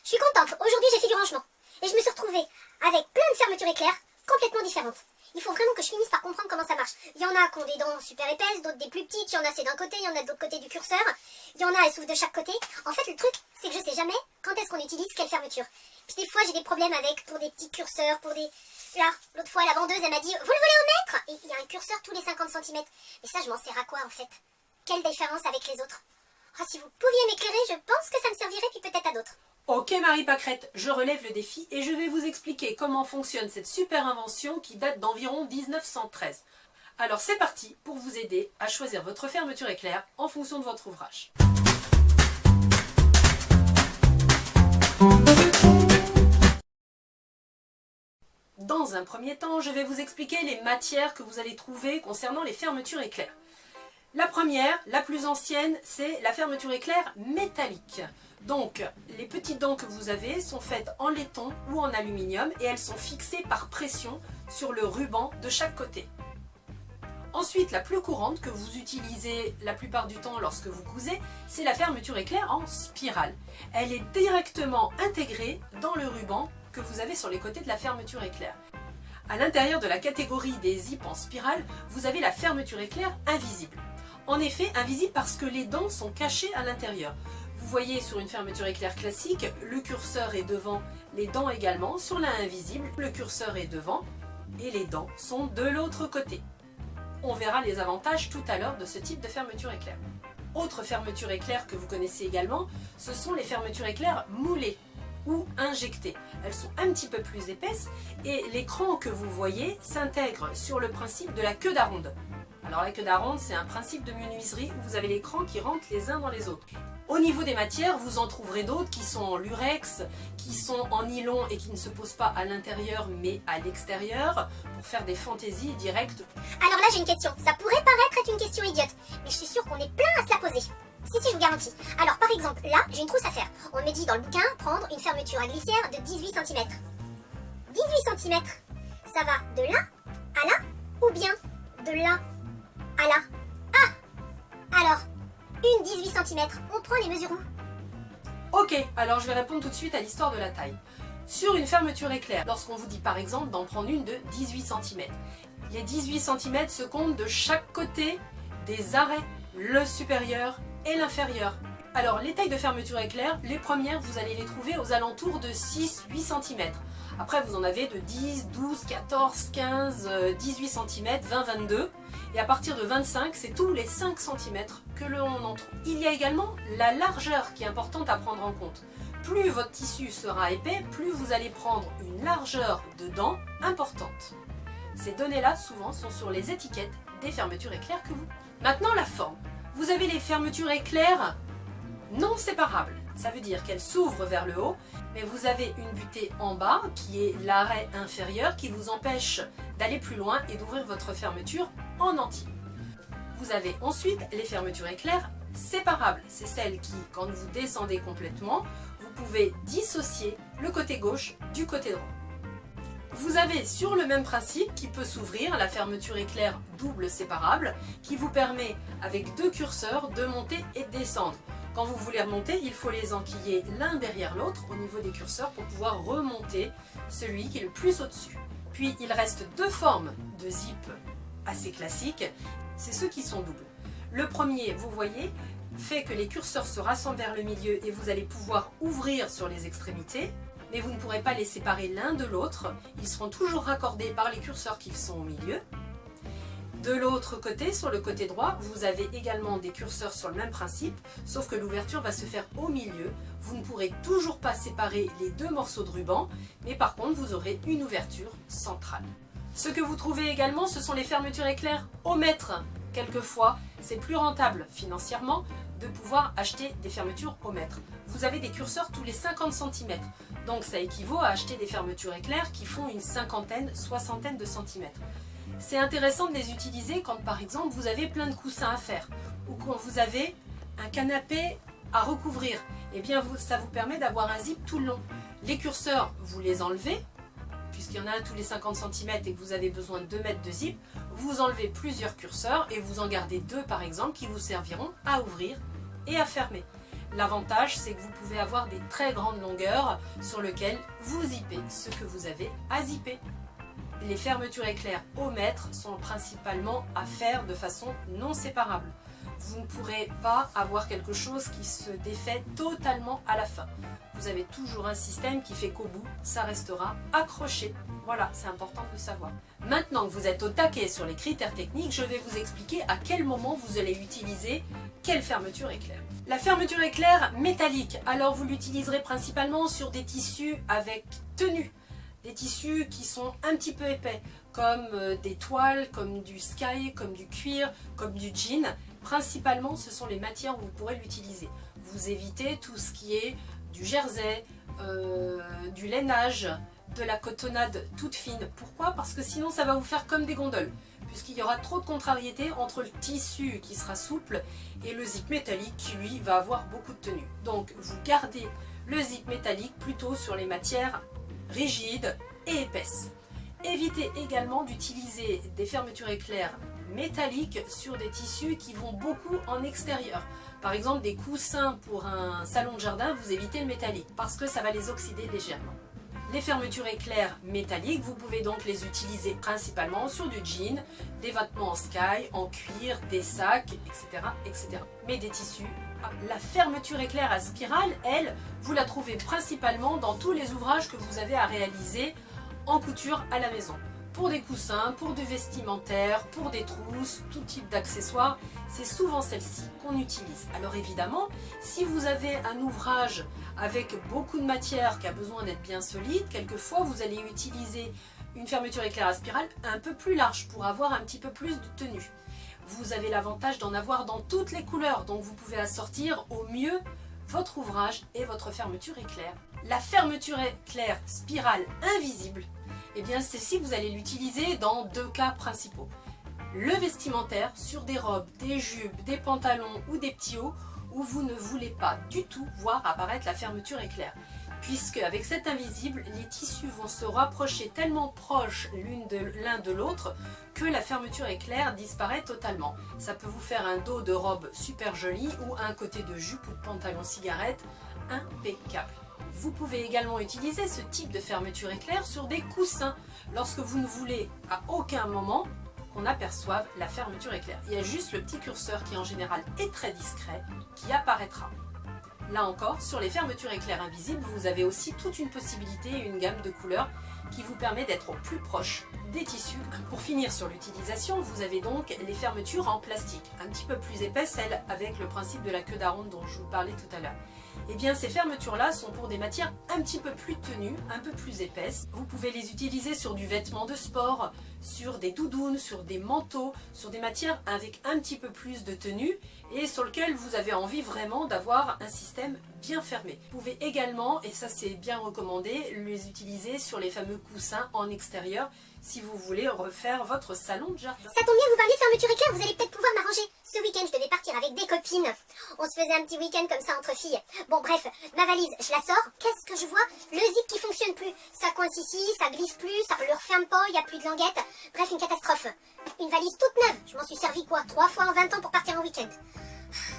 Je suis contente, aujourd'hui j'ai fait du rangement. Et je me suis retrouvée avec plein de fermetures éclairs complètement différentes. Il faut vraiment que je finisse par comprendre comment ça marche. Il y en a qui ont des dents super épaisses, d'autres des plus petites, il y en a c'est d'un côté, il y en a de l'autre côté du curseur. Il y en a elles s'ouvrent de chaque côté. En fait le truc c'est que je sais jamais quand est-ce qu'on utilise quelle fermeture. Puis des fois j'ai des problèmes avec pour des petits curseurs, pour des... Là, l'autre fois la vendeuse elle m'a dit « Vous le voulez au mètre ?» Et il y a un curseur tous les 50 cm. Mais ça je m'en sers à quoi en fait? Quelle différence avec les autres? Ah, si vous pouviez m'éclairer, je pense que ça me servirait puis peut-être à d'autres. Ok Marie Pâquerette, je relève le défi et je vais vous expliquer comment fonctionne cette super invention qui date d'environ 1913. Alors c'est parti pour vous aider à choisir votre fermeture éclair en fonction de votre ouvrage. Dans un premier temps, je vais vous expliquer les matières que vous allez trouver concernant les fermetures éclair. La première, la plus ancienne, c'est la fermeture éclair métallique. Donc, les petites dents que vous avez sont faites en laiton ou en aluminium et elles sont fixées par pression sur le ruban de chaque côté. Ensuite, la plus courante que vous utilisez la plupart du temps lorsque vous cousez, c'est la fermeture éclair en spirale. Elle est directement intégrée dans le ruban que vous avez sur les côtés de la fermeture éclair. À l'intérieur de la catégorie des zips en spirale, vous avez la fermeture éclair invisible. En effet, invisible parce que les dents sont cachées à l'intérieur. Vous voyez sur une fermeture éclair classique, le curseur est devant, les dents également. Sur la invisible, le curseur est devant et les dents sont de l'autre côté. On verra les avantages tout à l'heure de ce type de fermeture éclair. Autre fermeture éclair que vous connaissez également, ce sont les fermetures éclair moulées ou injectées. Elles sont un petit peu plus épaisses et l'écran que vous voyez s'intègre sur le principe de la queue d'aronde. Alors la queue d'aronde, c'est un principe de menuiserie où vous avez l'écran qui rentre les uns dans les autres. Au niveau des matières, vous en trouverez d'autres qui sont en lurex, qui sont en nylon et qui ne se posent pas à l'intérieur mais à l'extérieur pour faire des fantaisies directes. Alors là j'ai une question, ça pourrait paraître être une question idiote, mais je suis sûre qu'on est plein à se la poser. Si, je vous garantis. Alors par exemple, là j'ai une trousse à faire. On me dit dans le bouquin, prendre une fermeture à glissière de 18 cm. 18 cm, ça va de là à là ou bien de là à là? Ah! Alors, une 18 cm, on prend les mesures où? Ok, alors je vais répondre tout de suite à l'histoire de la taille. Sur une fermeture éclair, lorsqu'on vous dit par exemple d'en prendre une de 18 cm, les 18 cm se comptent de chaque côté des arrêts, le supérieur et l'inférieur. Alors les tailles de fermeture éclair, les premières vous allez les trouver aux alentours de 6-8 cm. Après vous en avez de 10, 12, 14, 15, 18 cm, 20, 22. Et à partir de 25, c'est tous les 5 cm que l'on en trouve. Il y a également la largeur qui est importante à prendre en compte. Plus votre tissu sera épais, plus vous allez prendre une largeur de dents importante. Ces données-là, souvent, sont sur les étiquettes des fermetures éclair que vous... Maintenant, la forme. Vous avez les fermetures éclair non séparables. Ça veut dire qu'elles s'ouvrent vers le haut, mais vous avez une butée en bas qui est l'arrêt inférieur qui vous empêche d'aller plus loin et d'ouvrir votre fermeture en entier. Vous avez ensuite les fermetures éclair séparables. C'est celles qui, quand vous descendez complètement, vous pouvez dissocier le côté gauche du côté droit. Vous avez sur le même principe qui peut s'ouvrir la fermeture éclair double séparable qui vous permet avec deux curseurs de monter et de descendre. Quand vous voulez remonter, il faut les enquiller l'un derrière l'autre au niveau des curseurs pour pouvoir remonter celui qui est le plus au-dessus. Puis il reste deux formes de zip assez classiques, c'est ceux qui sont doubles. Le premier, vous voyez, fait que les curseurs se rassemblent vers le milieu et vous allez pouvoir ouvrir sur les extrémités, mais vous ne pourrez pas les séparer l'un de l'autre, ils seront toujours raccordés par les curseurs qui sont au milieu. De l'autre côté, sur le côté droit, vous avez également des curseurs sur le même principe, sauf que l'ouverture va se faire au milieu. Vous ne pourrez toujours pas séparer les deux morceaux de ruban, mais par contre vous aurez une ouverture centrale. Ce que vous trouvez également, ce sont les fermetures éclair au mètre. Quelquefois, c'est plus rentable financièrement de pouvoir acheter des fermetures au mètre. Vous avez des curseurs tous les 50 cm, donc ça équivaut à acheter des fermetures éclair qui font une cinquantaine, soixantaine de centimètres. C'est intéressant de les utiliser quand par exemple vous avez plein de coussins à faire ou quand vous avez un canapé à recouvrir. Eh bien ça vous permet d'avoir un zip tout le long. Les curseurs, vous les enlevez, puisqu'il y en a un tous les 50 cm et que vous avez besoin de 2 mètres de zip, vous enlevez plusieurs curseurs et vous en gardez deux par exemple qui vous serviront à ouvrir et à fermer. L'avantage, c'est que vous pouvez avoir des très grandes longueurs sur lesquelles vous zippez ce que vous avez à zipper. Les fermetures éclairs au mètre sont principalement à faire de façon non séparable. Vous ne pourrez pas avoir quelque chose qui se défait totalement à la fin. Vous avez toujours un système qui fait qu'au bout, ça restera accroché. Voilà, c'est important de le savoir. Maintenant que vous êtes au taquet sur les critères techniques, je vais vous expliquer à quel moment vous allez utiliser quelle fermeture éclair. La fermeture éclair métallique, alors vous l'utiliserez principalement sur des tissus avec tenue. Des tissus qui sont un petit peu épais, comme des toiles, comme du sky, comme du cuir, comme du jean. Principalement, ce sont les matières où vous pourrez l'utiliser. Vous évitez tout ce qui est du jersey, du lainage, de la cotonnade toute fine. Pourquoi? Parce que sinon ça va vous faire comme des gondoles, puisqu'il y aura trop de contrariété entre le tissu qui sera souple et le zip métallique qui lui va avoir beaucoup de tenue. Donc vous gardez le zip métallique plutôt sur les matières rigides et épaisses. Évitez également d'utiliser des fermetures éclairs métalliques sur des tissus qui vont beaucoup en extérieur. Par exemple des coussins pour un salon de jardin, vous évitez le métallique parce que ça va les oxyder légèrement. Les fermetures éclairs métalliques, vous pouvez donc les utiliser principalement sur du jean, des vêtements en sky, en cuir, des sacs, etc. etc. Mais des tissus. La fermeture éclair à spirale, elle, vous la trouvez principalement dans tous les ouvrages que vous avez à réaliser en couture à la maison. Pour des coussins, pour du vestimentaire, pour des trousses, tout type d'accessoires, c'est souvent celle-ci qu'on utilise. Alors évidemment, si vous avez un ouvrage avec beaucoup de matière qui a besoin d'être bien solide, quelquefois vous allez utiliser une fermeture éclair à spirale un peu plus large pour avoir un petit peu plus de tenue. Vous avez l'avantage d'en avoir dans toutes les couleurs, donc vous pouvez assortir au mieux votre ouvrage et votre fermeture éclair. La fermeture éclair spirale invisible, eh bien celle-ci vous allez l'utiliser dans deux cas principaux. Le vestimentaire sur des robes, des jupes, des pantalons ou des petits hauts où vous ne voulez pas du tout voir apparaître la fermeture éclair. Puisque avec cet invisible, les tissus vont se rapprocher tellement proches l'un de l'autre que la fermeture éclair disparaît totalement. Ça peut vous faire un dos de robe super joli ou un côté de jupe ou de pantalon cigarette impeccable. Vous pouvez également utiliser ce type de fermeture éclair sur des coussins lorsque vous ne voulez à aucun moment qu'on aperçoive la fermeture éclair. Il y a juste le petit curseur qui en général est très discret qui apparaîtra. Là encore, sur les fermetures éclair invisibles, vous avez aussi toute une possibilité et une gamme de couleurs qui vous permet d'être au plus proche des tissus. Pour finir sur l'utilisation, vous avez donc les fermetures en plastique, un petit peu plus épaisses, celles avec le principe de la queue d'aronde dont je vous parlais tout à l'heure. Et bien ces fermetures-là sont pour des matières un petit peu plus tenues, un peu plus épaisses. Vous pouvez les utiliser sur du vêtement de sport, sur des doudounes, sur des manteaux, sur des matières avec un petit peu plus de tenue et sur lequel vous avez envie vraiment d'avoir un système bien fermé. Vous pouvez également, et ça c'est bien recommandé, les utiliser sur les fameux coussins en extérieur si vous voulez refaire votre salon de jardin. Ça tombe bien, vous parliez de fermeture éclair, vous allez peut-être pouvoir m'arranger. Ce week-end, je devais partir avec des copines. On se faisait un petit week-end comme ça entre filles. Bon, bref, ma valise, je la sors. Qu'est-ce que je vois? Le zip qui fonctionne plus. Ça coince ici, ça glisse plus, ça ne le referme pas, il n'y a plus de languette. Bref, une catastrophe. Une valise toute neuve. Je m'en suis servi quoi? 3 fois en 20 ans pour partir en week-end.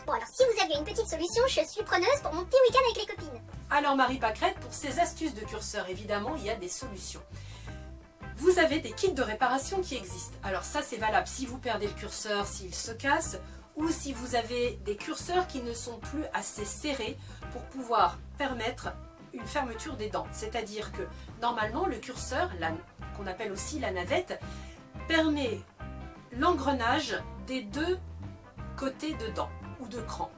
Bon, alors si vous avez une petite solution, je suis preneuse pour mon petit week-end avec les copines. Alors Marie Pâquerette, pour ces astuces de curseur, évidemment, il y a des solutions. Vous avez des kits de réparation qui existent. Alors ça c'est valable si vous perdez le curseur, s'il se casse, ou si vous avez des curseurs qui ne sont plus assez serrés pour pouvoir permettre une fermeture des dents. C'est-à-dire que normalement le curseur, qu'on appelle aussi la navette, permet l'engrenage des deux côtés de dents ou de cran.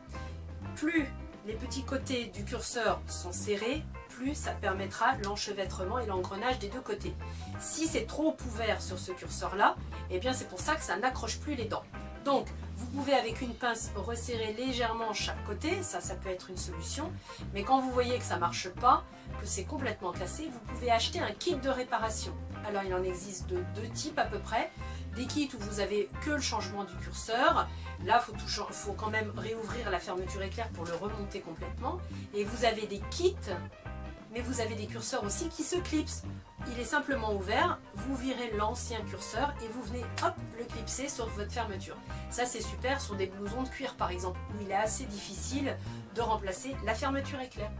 Plus les petits côtés du curseur sont serrés, plus ça permettra l'enchevêtrement et l'engrenage des deux côtés. Si c'est trop ouvert sur ce curseur-là, eh bien c'est pour ça que ça n'accroche plus les dents. Donc, vous pouvez avec une pince resserrer légèrement chaque côté, ça peut être une solution. Mais quand vous voyez que ça ne marche pas, que c'est complètement cassé, vous pouvez acheter un kit de réparation. Alors il en existe de deux types à peu près. Des kits où vous avez que le changement du curseur. Là, il faut quand même réouvrir la fermeture éclair pour le remonter complètement. Et vous avez des kits Mais vous avez des curseurs aussi qui se clipsent. Il est simplement ouvert, vous virez l'ancien curseur et vous venez hop le clipser sur votre fermeture. Ça c'est super sur des blousons de cuir par exemple, où il est assez difficile de remplacer la fermeture éclair.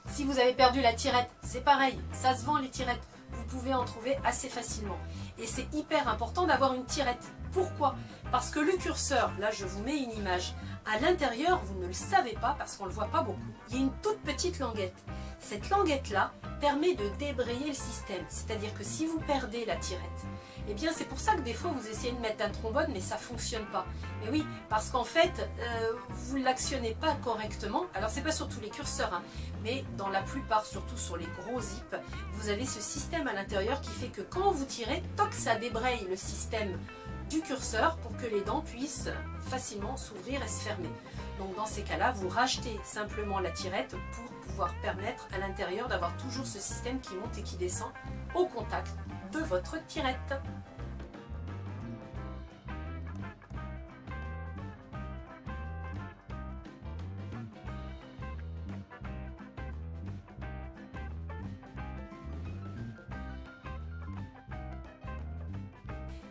Si vous avez perdu la tirette, c'est pareil, ça se vend les tirettes. Vous pouvez en trouver assez facilement. Et c'est hyper important d'avoir une tirette. Pourquoi? Parce que le curseur, là je vous mets une image, à l'intérieur, vous ne le savez pas parce qu'on ne le voit pas beaucoup, il y a une toute petite languette. Cette languette-là permet de débrayer le système. C'est-à-dire que si vous perdez la tirette, eh bien c'est pour ça que des fois vous essayez de mettre un trombone mais ça ne fonctionne pas. Mais oui, parce qu'en fait, vous ne l'actionnez pas correctement. Alors c'est pas sur tous les curseurs, hein, mais dans la plupart, surtout sur les gros zips, vous avez ce système à l'intérieur qui fait que quand vous tirez, toc, ça débraye le système du curseur pour que les dents puissent facilement s'ouvrir et se fermer. Donc dans ces cas-là, vous rachetez simplement la tirette pour pouvoir permettre à l'intérieur d'avoir toujours ce système qui monte et qui descend au contact de votre tirette.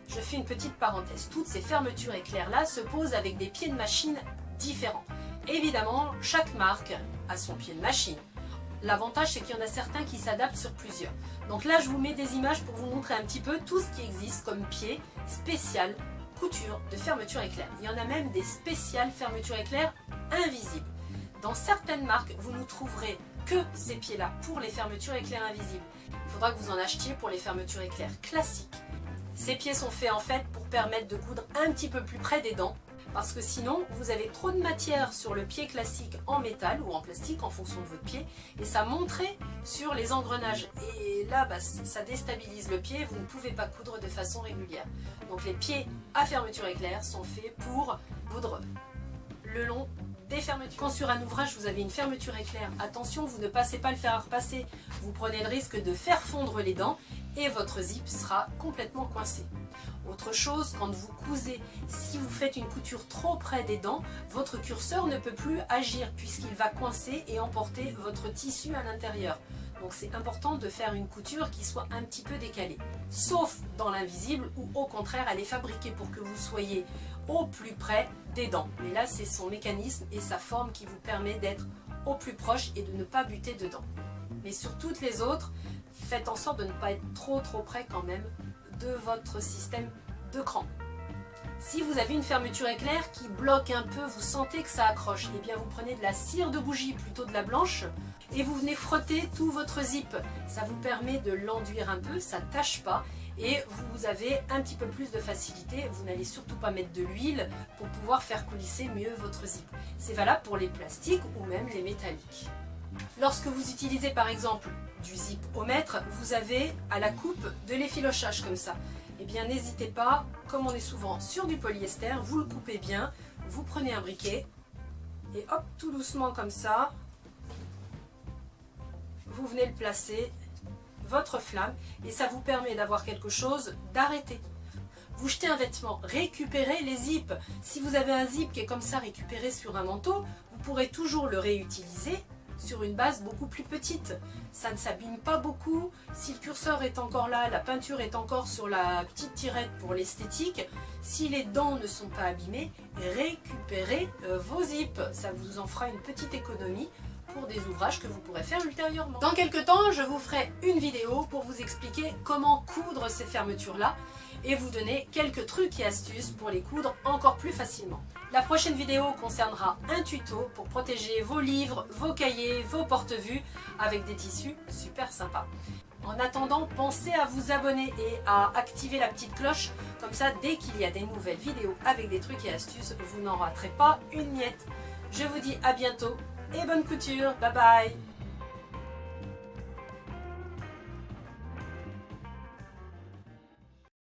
Je fais une petite parenthèse, toutes ces fermetures éclairs là se posent avec des pieds de machine différents. Évidemment, chaque marque a son pied de machine. L'avantage c'est qu'il y en a certains qui s'adaptent sur plusieurs. Donc là je vous mets des images pour vous montrer un petit peu tout ce qui existe comme pied spécial couture de fermeture éclair. Il y en a même des spéciales fermetures éclair invisibles. Dans certaines marques, vous ne trouverez que ces pieds-là pour les fermetures éclair invisibles. Il faudra que vous en achetiez pour les fermetures éclair classiques. Ces pieds sont faits en fait pour permettre de coudre un petit peu plus près des dents, parce que sinon vous avez trop de matière sur le pied classique en métal ou en plastique en fonction de votre pied et ça monterait sur les engrenages et là ça déstabilise le pied, vous ne pouvez pas coudre de façon régulière. Donc les pieds à fermeture éclair sont faits pour coudre le long des fermetures. Quand sur un ouvrage vous avez une fermeture éclair, attention, vous ne passez pas le fer à repasser, vous prenez le risque de faire fondre les dents et votre zip sera complètement coincé. Autre chose, quand vous cousez, si vous faites une couture trop près des dents, votre curseur ne peut plus agir puisqu'il va coincer et emporter votre tissu à l'intérieur. Donc c'est important de faire une couture qui soit un petit peu décalée. Sauf dans l'invisible où au contraire elle est fabriquée pour que vous soyez au plus près des dents. Mais là c'est son mécanisme et sa forme qui vous permet d'être au plus proche et de ne pas buter dedans. Mais sur toutes les autres, faites en sorte de ne pas être trop près quand même de votre système de cran. Si vous avez une fermeture éclair qui bloque un peu, vous sentez que ça accroche, et bien vous prenez de la cire de bougie, plutôt de la blanche, et vous venez frotter tout votre zip. Ça vous permet de l'enduire un peu, ça ne tâche pas, et vous avez un petit peu plus de facilité. Vous n'allez surtout pas mettre de l'huile pour pouvoir faire coulisser mieux votre zip. C'est valable pour les plastiques ou même les métalliques. Lorsque vous utilisez par exemple du zip au mètre, vous avez à la coupe de l'effilochage comme ça. Eh bien n'hésitez pas, comme on est souvent sur du polyester, vous le coupez bien, vous prenez un briquet et hop, tout doucement comme ça, vous venez le placer, votre flamme, et ça vous permet d'avoir quelque chose d'arrêté. Vous jetez un vêtement, récupérez les zips. Si vous avez un zip qui est comme ça récupéré sur un manteau, vous pourrez toujours le réutiliser sur une base beaucoup plus petite. Ça ne s'abîme pas beaucoup. Si le curseur est encore là, la peinture est encore sur la petite tirette pour l'esthétique, si les dents ne sont pas abîmées, récupérez vos zips. Ça vous en fera une petite économie pour des ouvrages que vous pourrez faire ultérieurement. Dans quelques temps, je vous ferai une vidéo pour vous expliquer comment coudre ces fermetures-là et vous donner quelques trucs et astuces pour les coudre encore plus facilement. La prochaine vidéo concernera un tuto pour protéger vos livres, vos cahiers, vos porte-vues avec des tissus super sympas. En attendant, pensez à vous abonner et à activer la petite cloche, comme ça dès qu'il y a des nouvelles vidéos avec des trucs et astuces, vous n'en raterez pas une miette. Je vous dis à bientôt et bonne couture, bye bye.